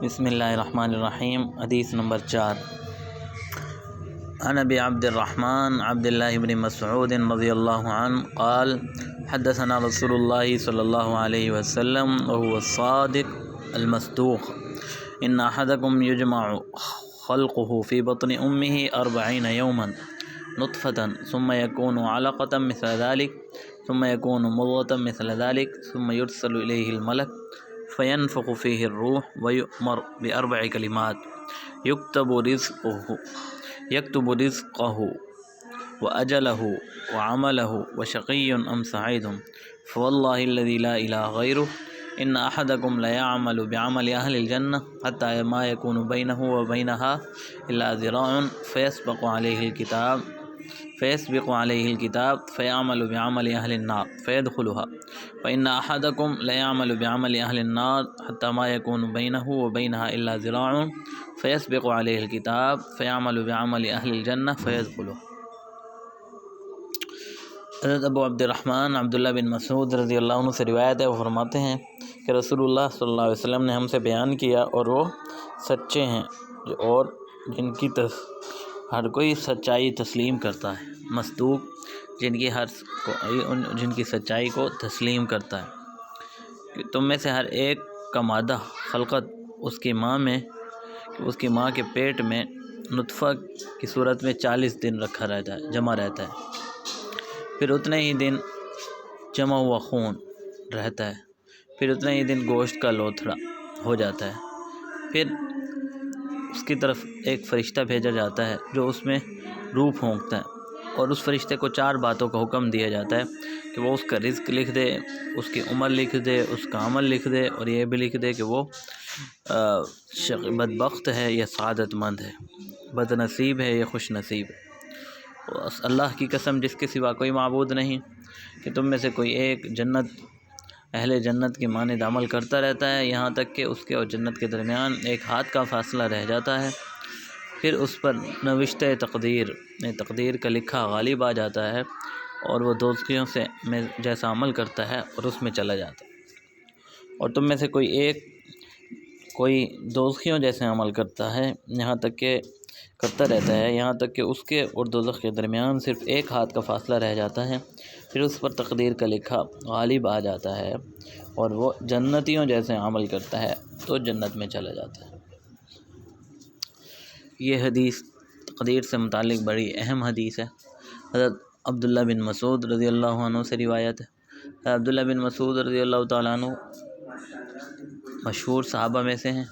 بسم اللہ الرحمن الرحیم۔ حدیث نمبر 4 عن ابی عبد الرحمن عبد اللہ بن مسعود رضی اللہ عنہ قال حدثنا رسول اللہ صلی اللہ علیہ وسلم وهو الصادق المصدوق ان احدکم یجمع خلقه في بطن امه 40 يوما نطفة ثم يكون علقة مثل ذلك ثم يكون مضغة مثل ذلك ثم يرسل إليه الملك فينفخ فيه الروح ويؤمر بأربع كلمات يكتب رزقه وأجله وعمله وشقي أم سعيد فوالله الذي لا إله غيره إن أحدكم ليعمل بعمل أهل الجنة حتى ما يكون بينه وبينها إلا ذراع فيسبق عليه الكتاب فيعمل بعمل أهل النار فيدخلها وإن أحدكم ليعمل بعمل أهل النار حتى ما يكون بينه وبينها إلا ذراع فيسبق عليه الكتاب فيعمل بعمل أهل الجنة فيدخلها۔ حضرت ابو عبد الرحمن عبداللہ بن مسعود رضی اللہ عنہ سے روایت ہے، وہ فرماتے ہیں کہ رسول اللہ صلی اللہ علیہ وسلم نے ہم سے بیان کیا اور وہ سچے ہیں اور جن کی سچائی تسلیم کرتا ہے، مصدوق جن کی سچائی کو تسلیم کرتا ہے کہ تم میں سے ہر ایک کا مادہ خلقت اس کی ماں کے پیٹ میں نطفہ کی صورت میں 40 دن رکھا رہتا ہے، جمع رہتا ہے، پھر اتنے ہی دن جمع ہوا خون رہتا ہے، پھر اتنے ہی دن گوشت کا لوتھڑا ہو جاتا ہے، پھر اس کی طرف ایک فرشتہ بھیجا جاتا ہے جو اس میں روح پھونکتا ہے، اور اس فرشتے کو 4 باتوں کا حکم دیا جاتا ہے کہ وہ اس کا رزق لکھ دے، اس کی عمر لکھ دے، اس کا عمل لکھ دے، اور یہ بھی لکھ دے کہ وہ بدبخت ہے یا سعادت مند ہے، بد نصیب ہے یا خوش نصیب ہے۔ اللہ کی قسم جس کے سوا کوئی معبود نہیں کہ تم میں سے کوئی ایک اہل جنت کی مانند عمل کرتا رہتا ہے یہاں تک کہ اس کے اور جنت کے درمیان ایک ہاتھ کا فاصلہ رہ جاتا ہے، پھر اس پر نوشتہ تقدیر کا لکھا غالب آ جاتا ہے اور وہ دوزخیوں میں جیسا عمل کرتا ہے اور اس میں چلا جاتا ہے، اور تم میں سے کوئی دوزخیوں جیسے عمل کرتا رہتا ہے یہاں تک کہ اس کے اور دوزخ کے درمیان صرف ایک ہاتھ کا فاصلہ رہ جاتا ہے، پھر اس پر تقدیر کا لکھا غالب آ جاتا ہے اور وہ جنتیوں جیسے عمل کرتا ہے تو جنت میں چلا جاتا ہے۔ یہ حدیث تقدیر سے متعلق بڑی اہم حدیث ہے۔ حضرت عبداللہ بن مسعود رضی اللہ عنہ سے روایت ہے۔ حضرت عبداللہ بن مسعود رضی اللہ تعالیٰ عنہ مشہور صحابہ میں سے ہیں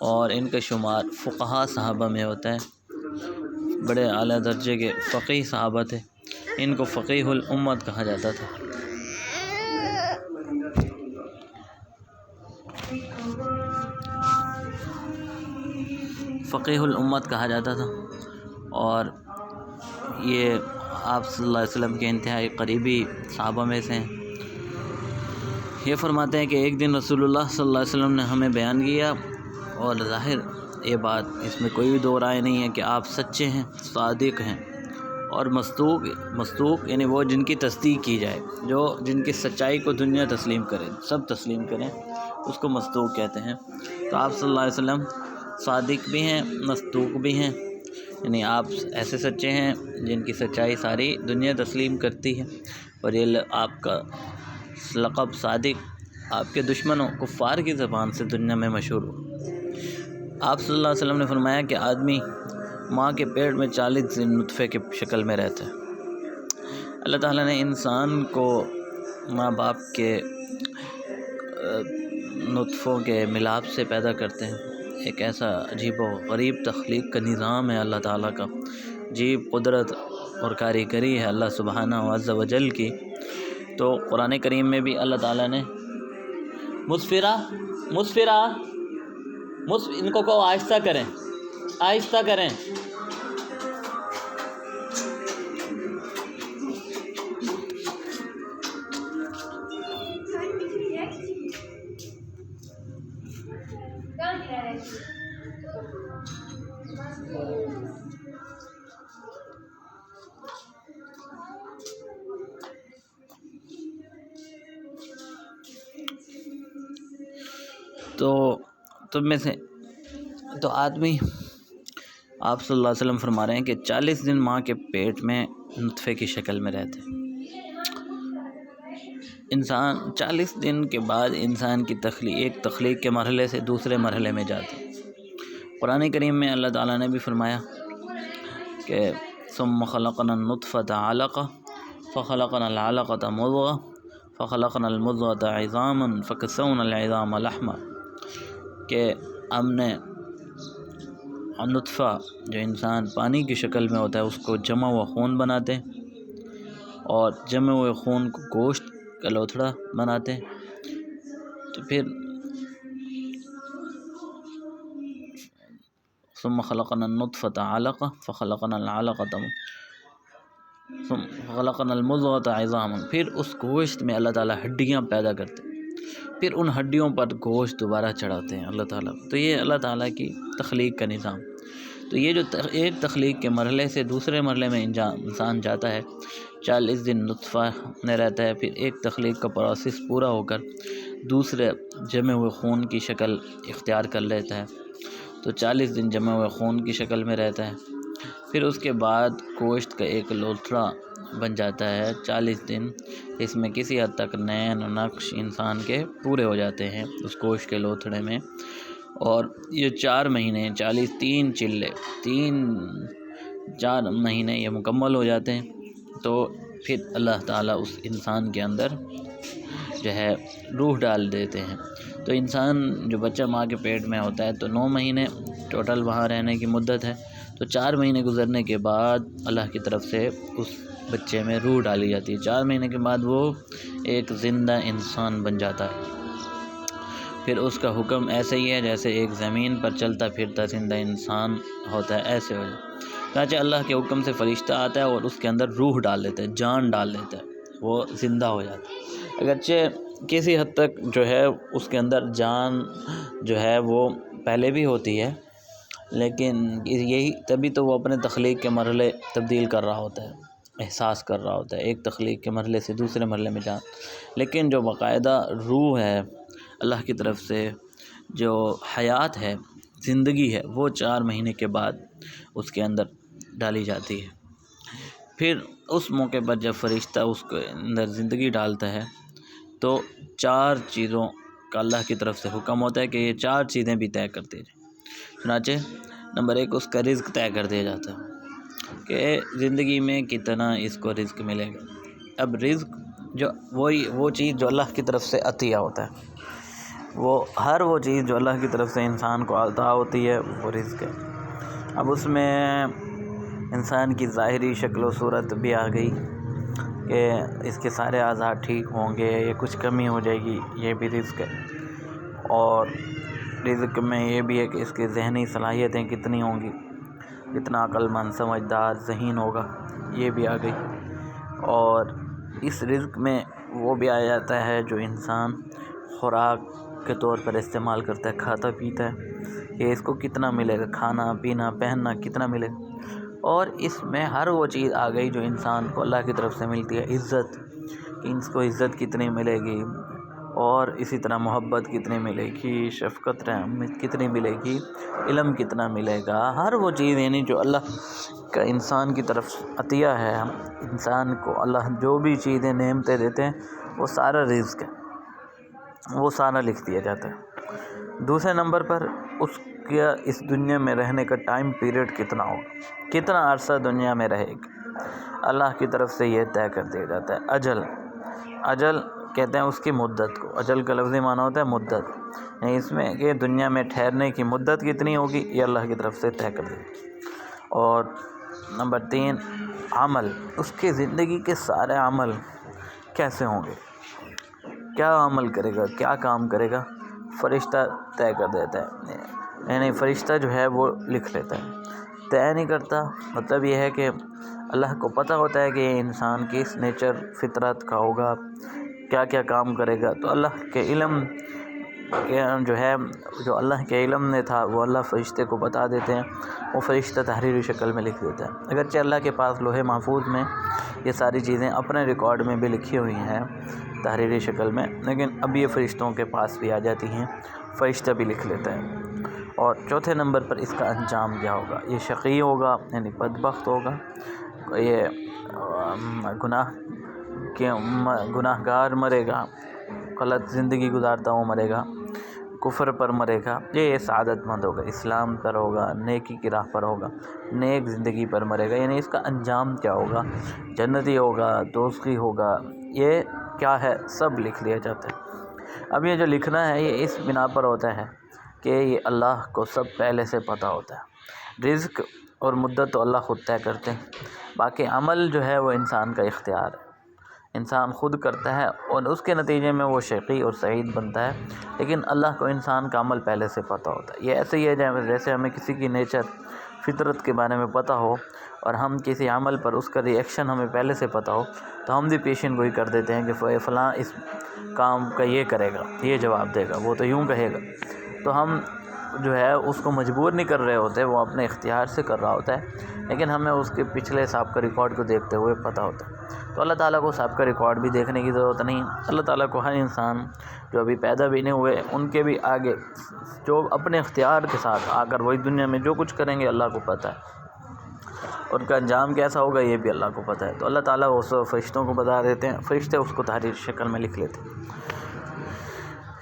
اور ان کا شمار فقہاء صحابہ میں ہوتا ہے، بڑے اعلیٰ درجے کے فقیہ صحابہ تھے، ان کو فقیہ الامت کہا جاتا تھا۔ اور یہ آپ صلی اللہ علیہ وسلم کے انتہائی قریبی صحابہ میں سے ہیں۔ یہ فرماتے ہیں کہ ایک دن رسول اللہ صلی اللہ علیہ وسلم نے ہمیں بیان کیا، اور ظاہر یہ بات اس میں کوئی بھی دو رائے نہیں ہے کہ آپ سچے ہیں، صادق ہیں، اور مصدوق یعنی وہ جن کی تصدیق کی جائے، جو جن کی سچائی کو دنیا تسلیم کرے، سب تسلیم کریں، اس کو مصدوق کہتے ہیں۔ تو آپ صلی اللہ علیہ وسلم صادق بھی ہیں، مصدوق بھی ہیں، یعنی آپ ایسے سچے ہیں جن کی سچائی ساری دنیا تسلیم کرتی ہے، اور یہ آپ کا لقب صادق آپ کے دشمنوں کفار کی زبان سے دنیا میں مشہور ہو۔ آپ صلی اللہ علیہ وسلم نے فرمایا کہ آدمی ماں کے پیٹ میں 40 دن نطفے کے شکل میں رہتا ہے۔ اللہ تعالیٰ نے انسان کو ماں باپ کے نطفوں کے ملاپ سے پیدا کرتے ہیں، ایک ایسا عجیب و غریب تخلیق کا نظام ہے اللہ تعالیٰ کا، عجیب قدرت اور کاریگری ہے اللہ سبحانہ عز و جل کی۔ تو قرآن کریم میں بھی اللہ تعالیٰ نے مسفرہ ان کو کہو آہستہ کریں۔ تو تم میں سے تو آدمی آپ صلی اللہ علیہ وسلم فرما رہے ہیں کہ 40 دن ماں کے پیٹ میں نطفے کی شکل میں رہتے ہیں۔ انسان 40 دن کے بعد انسان کی ایک تخلیق کے مرحلے سے دوسرے مرحلے میں جاتا ہے۔ قرآن کریم میں اللہ تعالیٰ نے بھی فرمایا کہ ثم خلقنا النطفة علقة فخلقنا العلقة مضغة فخلقنا المضغة عظاما فكسونا العظام لحما، کہ ہم نے نطفہ جو انسان پانی کی شکل میں ہوتا ہے اس کو جمع ہوا خون بناتے ہیں، اور جمع ہوئے خون کو گوشت کا لوتھڑا بناتے ہیں، تو پھر ثم خلقنا النطفة علقة فخلقنا العلقة ثم خلقنا المضغة عظاما، پھر اس گوشت میں اللہ تعالیٰ ہڈیاں پیدا کرتے ہیں، پھر ان ہڈیوں پر گوشت دوبارہ چڑھاتے ہیں اللہ تعالیٰ۔ تو یہ اللہ تعالیٰ کی تخلیق کا نظام۔ تو یہ جو ایک تخلیق کے مرحلے سے دوسرے مرحلے میں انسان جاتا ہے، 40 دن نطفہ میں رہتا ہے، پھر ایک تخلیق کا پروسیس پورا ہو کر دوسرے جمع ہوئے خون کی شکل اختیار کر لیتا ہے، تو 40 دن جمع ہوئے خون کی شکل میں رہتا ہے، پھر اس کے بعد گوشت کا ایک لوتھڑا بن جاتا ہے 40 دن، اس میں کسی حد تک نین و نقش انسان کے پورے ہو جاتے ہیں اس گوشت کے لوتھڑے میں، اور یہ 4 مہینے 40 4 مہینے یہ مکمل ہو جاتے ہیں، تو پھر اللہ تعالیٰ اس انسان کے اندر جو ہے روح ڈال دیتے ہیں۔ تو انسان جو بچہ ماں کے پیٹ میں ہوتا ہے تو 9 مہینے ٹوٹل وہاں رہنے کی مدت ہے، تو 4 مہینے گزرنے کے بعد اللہ کی طرف سے اس بچے میں روح ڈالی جاتی ہے۔ 4 مہینے کے بعد وہ ایک زندہ انسان بن جاتا ہے، پھر اس کا حکم ایسے ہی ہے جیسے ایک زمین پر چلتا پھرتا زندہ انسان ہوتا ہے، ایسے ہو جائے۔ چنانچہ اللہ کے حکم سے فرشتہ آتا ہے اور اس کے اندر روح ڈال دیتا ہے، جان ڈال دیتا ہے، وہ زندہ ہو جاتا ہے۔ اگرچہ کسی حد تک جو ہے اس کے اندر جان جو ہے وہ پہلے بھی ہوتی ہے، لیکن یہی تبھی تو وہ اپنے تخلیق کے مرحلے تبدیل کر رہا ہوتا ہے، احساس کر رہا ہوتا ہے، ایک تخلیق کے مرحلے سے دوسرے مرحلے میں جان۔ لیکن جو باقاعدہ روح ہے اللہ کی طرف سے، جو حیات ہے، زندگی ہے، وہ 4 مہینے کے بعد اس کے اندر ڈالی جاتی ہے۔ پھر اس موقع پر جب فرشتہ اس کے اندر زندگی ڈالتا ہے تو 4 چیزوں کا اللہ کی طرف سے حکم ہوتا ہے کہ یہ 4 چیزیں بھی طے کر دی جائیں۔ چنانچہ نمبر 1 اس کا رزق طے کر دیا جاتا ہے کہ زندگی میں کتنا اس کو رزق ملے گا۔ اب رزق جو وہ چیز جو اللہ کی طرف سے عطیہ ہوتا ہے، وہ چیز جو اللہ کی طرف سے انسان کو عطا ہوتی ہے وہ رزق ہے۔ اب اس میں انسان کی ظاہری شکل و صورت بھی آ گئی کہ اس کے سارے اعضاء ٹھیک ہوں گے، یہ کچھ کمی ہو جائے گی، یہ بھی رزق ہے۔ اور رزق میں یہ بھی ہے کہ اس کی ذہنی صلاحیتیں کتنی ہوں گی، کتنا عقل مند سمجھدار ذہین ہوگا، یہ بھی آ گئی۔ اور اس رزق میں وہ بھی آ جاتا ہے جو انسان خوراک کے طور پر استعمال کرتا ہے، کھاتا پیتا ہے، کہ اس کو کتنا ملے گا، کھانا پینا پہننا کتنا ملے گا۔ اور اس میں ہر وہ چیز آ گئی جو انسان کو اللہ کی طرف سے ملتی ہے، عزت، کہ اس کو عزت کتنی ملے گی، اور اسی طرح محبت کتنی ملے گی، شفقت رحمت کتنی ملے گی، علم کتنا ملے گا، ہر وہ چیز یعنی جو اللہ کا انسان کی طرف عطیہ ہے، انسان کو اللہ جو بھی چیزیں نعمتیں دیتے ہیں وہ سارا رزق ہے، وہ سارا لکھ دیا جاتا ہے۔ دوسرے نمبر پر اس کا اس دنیا میں رہنے کا ٹائم پیریڈ کتنا ہوگا، کتنا عرصہ دنیا میں رہے گا، اللہ کی طرف سے یہ طے کر دیا جاتا ہے۔ اجل کہتے ہیں اس کی مدت کو، اجل کا لفظی معنی ہوتا ہے مدت، یعنی اس میں کہ دنیا میں ٹھہرنے کی مدت کتنی ہوگی یہ اللہ کی طرف سے طے کر دیا۔ اور نمبر 3 عمل، اس کی زندگی کے سارے عمل کیسے ہوں گے، کیا عمل کرے گا، کیا کام کرے گا، فرشتہ طے کر دیتا ہے، یعنی فرشتہ جو ہے وہ لکھ لیتا ہے، طے نہیں کرتا۔ مطلب یہ ہے کہ اللہ کو پتہ ہوتا ہے کہ یہ انسان کس نیچر فطرت کا ہوگا، کیا کیا کام کرے گا، تو اللہ کے علم جو اللہ کے علم میں تھا وہ اللہ فرشتے کو بتا دیتے ہیں، وہ فرشتہ تحریری شکل میں لکھ دیتا ہے۔ اگرچہ اللہ کے پاس لوح محفوظ میں یہ ساری چیزیں اپنے ریکارڈ میں بھی لکھی ہوئی ہیں تحریری شکل میں، لیکن اب یہ فرشتوں کے پاس بھی آ جاتی ہیں، فرشتہ بھی لکھ لیتا ہے۔ اور چوتھے نمبر پر اس کا انجام کیا ہوگا، یہ شقی ہوگا یعنی بدبخت ہوگا، یہ گناہ گار مرے گا، غلط زندگی گزارتا ہوں مرے گا، کفر پر مرے گا، یہ سعادت مند ہوگا، اسلام پر ہوگا، نیکی کی راہ پر ہوگا، نیک زندگی پر مرے گا، یعنی اس کا انجام کیا ہوگا، جنتی ہوگا، دوزخی ہوگا، یہ کیا ہے سب لکھ لیا جاتا ہے۔ اب یہ جو لکھنا ہے یہ اس بنا پر ہوتا ہے کہ یہ اللہ کو سب پہلے سے پتہ ہوتا ہے۔ رزق اور مدت تو اللہ خود طے کرتے ہیں، باقی عمل جو ہے وہ انسان کا اختیار ہے، انسان خود کرتا ہے اور اس کے نتیجے میں وہ شقی اور سعید بنتا ہے، لیکن اللہ کو انسان کا عمل پہلے سے پتہ ہوتا ہے۔ یہ ایسے ہی ہے جیسے ہمیں کسی کی نیچر فطرت کے بارے میں پتہ ہو اور ہم کسی عمل پر اس کا ری ایکشن ہمیں پہلے سے پتہ ہو تو ہم بھی پیشن گوئی کر دیتے ہیں کہ فلاں اس کام کا یہ کرے گا، یہ جواب دے گا، وہ تو یوں کہے گا، تو ہم جو ہے اس کو مجبور نہیں کر رہے ہوتے، وہ اپنے اختیار سے کر رہا ہوتا ہے، لیکن ہمیں اس کے پچھلے سابقہ ریکارڈ کو دیکھتے ہوئے پتہ ہوتا ہے۔ تو اللہ تعالیٰ کو سابقہ ریکارڈ بھی دیکھنے کی ضرورت نہیں، اللہ تعالیٰ کو ہر انسان جو ابھی پیدا بھی نہیں ہوئے ان کے بھی آگے جو اپنے اختیار کے ساتھ آ کر وہی دنیا میں جو کچھ کریں گے اللہ کو پتہ ہے، ان کا انجام کیسا ہوگا یہ بھی اللہ کو پتہ ہے۔ تو اللہ تعالیٰ اس فرشتوں کو بتا دیتے ہیں، فرشتے اس کو تحریر شکل میں لکھ لیتے ہیں۔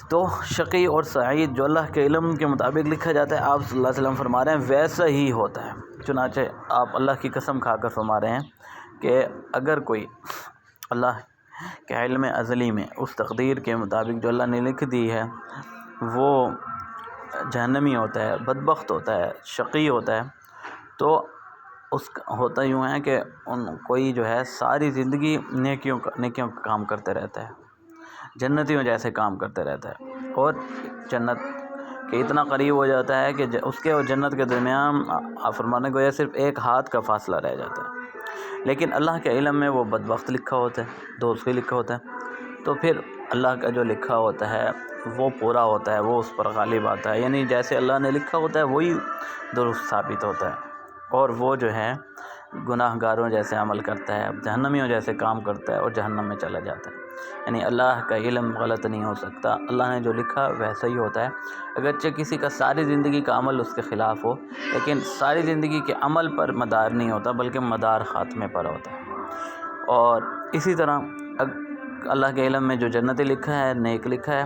تو شقی اور سعید جو اللہ کے علم کے مطابق لکھا جاتا ہے، آپ صلی اللہ علیہ وسلم فرما رہے ہیں ویسا ہی ہوتا ہے۔ چنانچہ آپ اللہ کی قسم کھا کر فرما رہے ہیں کہ اگر کوئی اللہ کے علم ازلی میں اس تقدیر کے مطابق جو اللہ نے لکھ دی ہے وہ جہنمی ہوتا ہے، بدبخت ہوتا ہے، شقی ہوتا ہے، تو اس کا ہوتا یوں ہے کہ کوئی جو ہے ساری زندگی نیکیوں کا کام کرتے رہتا ہے، جنتیوں جیسے کام کرتے رہتا ہے، اور جنت کے اتنا قریب ہو جاتا ہے کہ اس کے اور جنت کے درمیان آپ فرمانے کو یہ صرف ایک ہاتھ کا فاصلہ رہ جاتا ہے، لیکن اللہ کے علم میں وہ بدبخت لکھا ہوتا ہے، دوزخی لکھا ہوتا ہے، تو پھر اللہ کا جو لکھا ہوتا ہے وہ پورا ہوتا ہے، وہ اس پر غالب آتا ہے، یعنی جیسے اللہ نے لکھا ہوتا ہے وہی درست ثابت ہوتا ہے، اور وہ جو ہے گناہ گاروں جیسے عمل کرتا ہے، جہنمیوں جیسے کام کرتا ہے اور جہنم میں چلا جاتا ہے۔ یعنی اللہ کا علم غلط نہیں ہو سکتا، اللہ نے جو لکھا ویسا ہی ہوتا ہے، اگرچہ کسی کا ساری زندگی کا عمل اس کے خلاف ہو، لیکن ساری زندگی کے عمل پر مدار نہیں ہوتا بلکہ مدار خاتمے پر ہوتا ہے۔ اور اسی طرح اللہ کے علم میں جو جنت لکھا ہے، نیک لکھا ہے،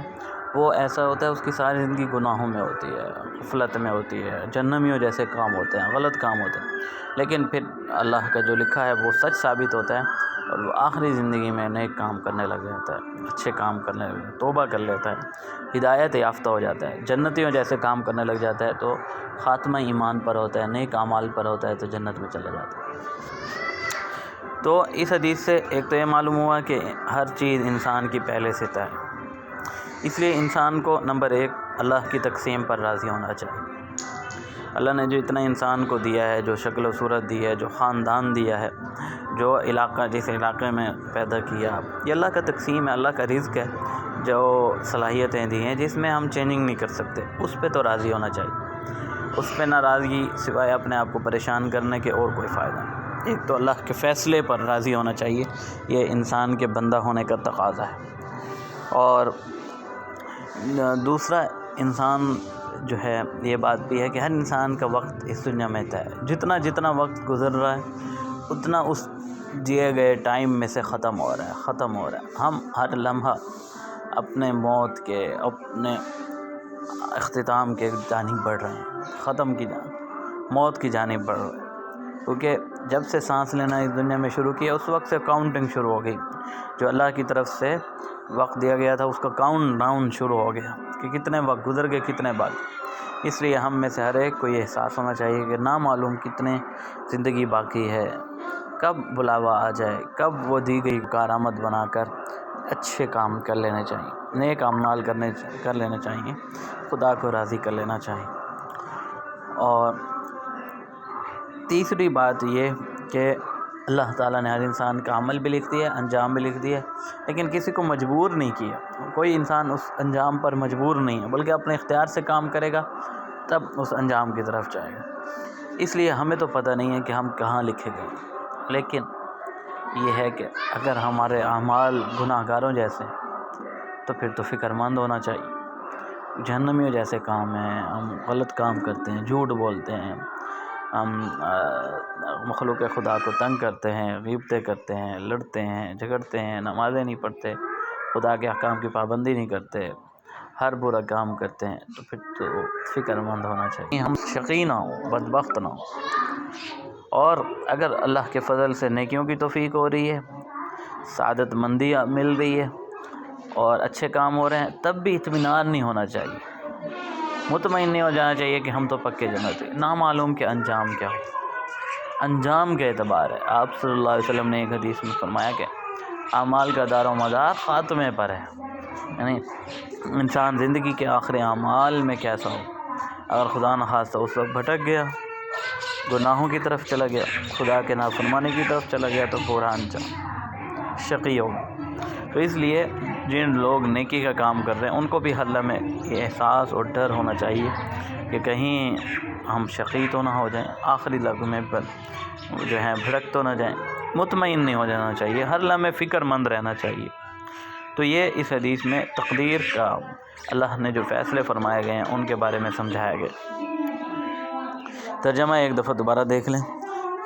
وہ ایسا ہوتا ہے اس کی ساری زندگی گناہوں میں ہوتی ہے، غفلت میں ہوتی ہے، جہنمیوں جیسے کام ہوتے ہیں، غلط کام ہوتے ہیں، لیکن پھر اللہ کا جو لکھا ہے وہ سچ ثابت ہوتا ہے اور وہ آخری زندگی میں نیک کام کرنے لگ جاتا ہے، اچھے کام کرنے لگ جاتا ہے، توبہ کر لیتا ہے، ہدایت یافتہ ہو جاتا ہے، جنتیوں جیسے کام کرنے لگ جاتا ہے، تو خاتمہ ایمان پر ہوتا ہے، نیک اعمال پر ہوتا ہے، تو جنت میں چلا جاتا ہے۔ تو اس حدیث سے ایک تو یہ معلوم ہوا کہ ہر چیز انسان کی پہلے سے طے ہے، اس لیے انسان کو نمبر ایک اللہ کی تقسیم پر راضی ہونا چاہیے۔ اللہ نے جو اتنا انسان کو دیا ہے، جو شکل و صورت دی ہے، جو خاندان دیا ہے، جو علاقہ جس علاقے میں پیدا کیا، یہ اللہ کا تقسیم ہے، اللہ کا رزق ہے، جو صلاحیتیں دی ہیں جس میں ہم چینجنگ نہیں کر سکتے، اس پہ تو راضی ہونا چاہیے۔ اس پہ ناراضگی سوائے اپنے آپ کو پریشان کرنے کے اور کوئی فائدہ نہیں۔ ایک تو اللہ کے فیصلے پر راضی ہونا چاہیے، یہ انسان کے بندہ ہونے کا تقاضا ہے۔ اور دوسرا انسان جو ہے یہ بات بھی ہے کہ ہر انسان کا وقت اس دنیا میں طے ہے، جتنا وقت گزر رہا ہے اتنا اس دیے گئے ٹائم میں سے ختم ہو رہا ہے۔ ہم ہر لمحہ اپنے موت کے، اپنے اختتام کے جانب بڑھ رہے ہیں، موت کی جانب بڑھ رہے ہیں، کیونکہ جب سے سانس لینا اس دنیا میں شروع کیا اس وقت سے کاؤنٹنگ شروع ہو گئی، جو اللہ کی طرف سے وقت دیا گیا تھا اس کا کاؤنٹ ڈاؤن شروع ہو گیا کہ کتنے وقت گزر گئے، کتنے بعد۔ اس لیے ہم میں سے ہر ایک کو یہ احساس ہونا چاہیے کہ نامعلوم کتنے زندگی باقی ہے، کب بلاوا آ جائے، کب وہ دی گئی کارآمد بنا کر اچھے کام کر لینے چاہیے، نیک اعمال کر لینے چاہیے، خدا کو راضی کر لینا چاہیے۔ اور تیسری بات یہ کہ اللہ تعالیٰ نے ہر انسان کا عمل بھی لکھ دیا، انجام بھی لکھ دیا، لیکن کسی کو مجبور نہیں کیا، کوئی انسان اس انجام پر مجبور نہیں ہے بلکہ اپنے اختیار سے کام کرے گا تب اس انجام کی طرف جائے گا۔ اس لیے ہمیں تو پتہ نہیں ہے کہ ہم کہاں لکھے گئے، لیکن یہ ہے کہ اگر ہمارے اعمال گناہ گاروں جیسے ہیں تو پھر تو فکر مند ہونا چاہیے، جہنمیوں جیسے کام ہیں، ہم غلط کام کرتے ہیں، جھوٹ بولتے ہیں، ہم مخلوق خدا کو تنگ کرتے ہیں، غیبتیں کرتے ہیں، لڑتے ہیں، جھگڑتے ہیں، نمازیں نہیں پڑھتے، خدا کے احکام کی پابندی نہیں کرتے، ہر برا کام کرتے ہیں، تو پھر تو فکر مند ہونا چاہیے ہم شقی نہ ہوں، بدبخت نہ ہوں۔ اور اگر اللہ کے فضل سے نیکیوں کی توفیق ہو رہی ہے، سعادت مندی مل رہی ہے اور اچھے کام ہو رہے ہیں، تب بھی اطمینان نہیں ہونا چاہیے، مطمئن نہیں ہو جانا چاہیے کہ ہم تو پکے جنتی، نامعلوم کہ انجام کیا ہو۔ انجام کے اعتبار ہے، آپ صلی اللہ علیہ وسلم نے ایک حدیث میں فرمایا کہ اعمال کا دار و مدار خاتمے پر ہے، یعنی انسان زندگی کے آخری اعمال میں کیسا ہو۔ اگر خدا نخواستہ اس وقت بھٹک گیا، گناہوں کی طرف چلا گیا، خدا کے نافرمانی کی طرف چلا گیا، تو برا انجام، شقی ہوگا۔ تو اس لیے جن لوگ نیکی کا کام کر رہے ہیں ان کو بھی ہر لمحے یہ احساس اور ڈر ہونا چاہیے کہ کہیں ہم شقی تو نہ ہو جائیں، آخری لمحے پر جو ہیں بھڑک تو نہ جائیں، مطمئن نہیں ہو جانا چاہیے، ہر لمحے فکر مند رہنا چاہیے۔ تو یہ اس حدیث میں تقدیر کا اللہ نے جو فیصلے فرمائے گئے ہیں ان کے بارے میں سمجھایا گیا۔ ترجمہ ایک دفعہ دوبارہ دیکھ لیں۔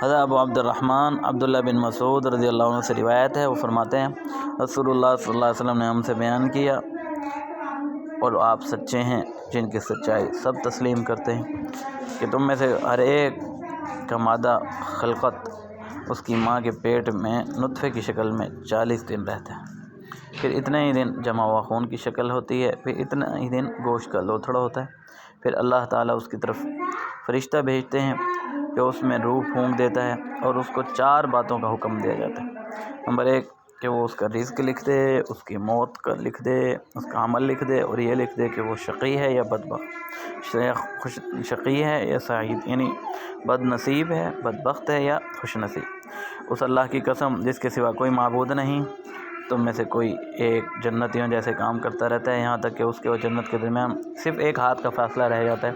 حضرت ابو عبد الرحمن عبداللہ بن مسعود رضی اللہ عنہ سے روایت ہے، وہ فرماتے ہیں رسول اللہ صلی اللہ علیہ وسلم نے ہم سے بیان کیا، اور آپ سچے ہیں جن کی سچائی سب تسلیم کرتے ہیں، کہ تم میں سے ہر ایک کا مادہ خلقت اس کی ماں کے پیٹ میں نطفے کی شکل میں 40 دن رہتا ہے، پھر اتنے ہی دن جمع ہوا خون کی شکل ہوتی ہے، پھر اتنے ہی دن گوشت کا لوتھڑا ہوتا ہے، پھر اللہ تعالیٰ اس کی طرف فرشتہ بھیجتے ہیں جو اس میں روح پھونک دیتا ہے، اور اس کو 4 باتوں کا حکم دیا جاتا ہے۔ نمبر 1 کہ وہ اس کا رزق لکھ دے، اس کی موت کا لکھ دے، اس کا عمل لکھ دے، اور یہ لکھ دے کہ وہ شقی ہے یا بدبخت، شقی ہے یا سعید، یعنی بد نصیب ہے، بدبخت ہے یا خوش نصیب۔ اس اللہ کی قسم جس کے سوا کوئی معبود نہیں، تم میں سے کوئی ایک جنتیوں جیسے کام کرتا رہتا ہے یہاں تک کہ اس کے اور جنت کے درمیان صرف ایک ہاتھ کا فاصلہ رہ جاتا ہے،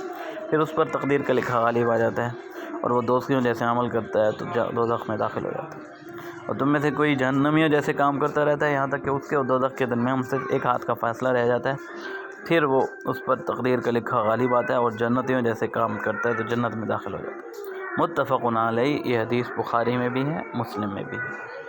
پھر اس پر تقدیر کا لکھا غالب آ جاتا ہے اور وہ دوزخیوں جیسے عمل کرتا ہے تو دوزخ میں داخل ہو جاتا ہے، اور تم میں سے کوئی جہنمیوں جیسے کام کرتا رہتا ہے یہاں تک کہ اس کے اور دوزخ کے درمیان صرف ایک ہاتھ کا فاصلہ رہ جاتا ہے، پھر وہ اس پر تقدیر کا لکھا غالب آتا ہے اور جنتیوں جیسے کام کرتا ہے تو جنت میں داخل ہو جاتا ہے۔ متفق علیہ، یہ حدیث بخاری میں بھی ہے، مسلم میں بھی ہے۔